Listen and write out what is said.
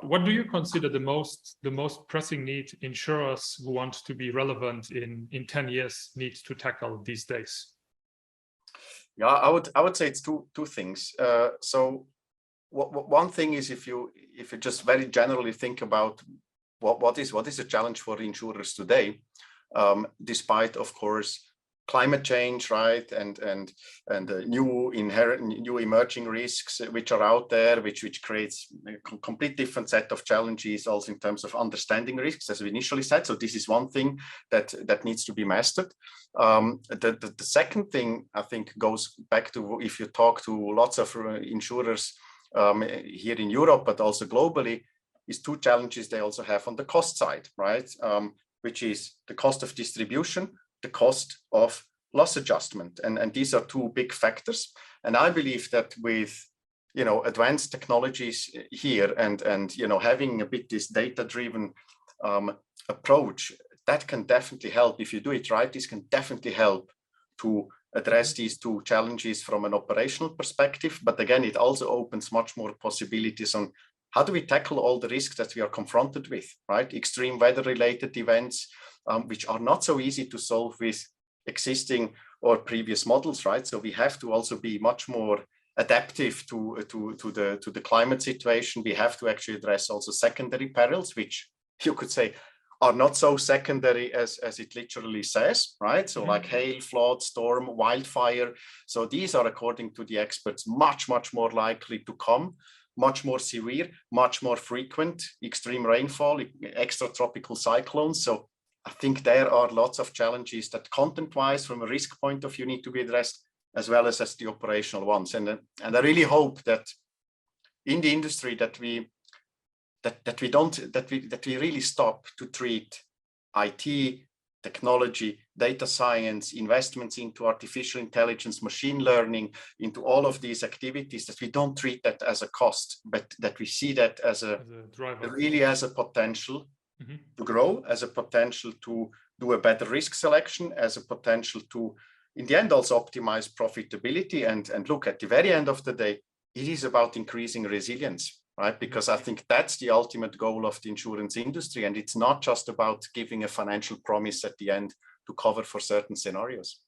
what do you consider the most pressing need insurers who want to be relevant in 10 years need to tackle these days? Yeah, I would say it's two things. So one thing is, if you just very generally think about what is a challenge for insurers today, despite, of course, climate change, right, and new emerging risks which are out there, which creates a complete different set of challenges also in terms of understanding risks, as we initially said. So this is one thing that needs to be mastered. The second thing, I think, goes back to, if you talk to lots of insurers here in Europe, but also globally, is two challenges they also have on the cost side, right? Which is the cost of distribution, the cost of loss adjustment, and these are two big factors. And I believe that with advanced technologies here and having a bit this data-driven approach, that can definitely help. If you do it right, this can definitely help to address these two challenges from an operational perspective. But again, it also opens much more possibilities on how do we tackle all the risks that we are confronted with, right? Extreme weather-related events, which are not so easy to solve with existing or previous models, right? So we have to also be much more adaptive to the climate situation. We have to actually address also secondary perils, which you could say are not so secondary as it literally says, right? So like hail, flood, storm, wildfire. So these are, according to the experts, much more likely to come, much more severe, much more frequent, extreme rainfall, extra tropical cyclones. So I think there are lots of challenges that content-wise, from a risk point of view, need to be addressed, as well as the operational ones. And I really hope that in the industry that we really stop to treat IT, technology, data science, investments into artificial intelligence, machine learning, into all of these activities, that we don't treat that as a cost, but that we see that as a driver, really as a potential to grow, as a potential to do a better risk selection, as a potential to, in the end, also optimize profitability. And look, at the very end of the day, it is about increasing resilience, right? Because I think that's the ultimate goal of the insurance industry. And it's not just about giving a financial promise at the end to cover for certain scenarios.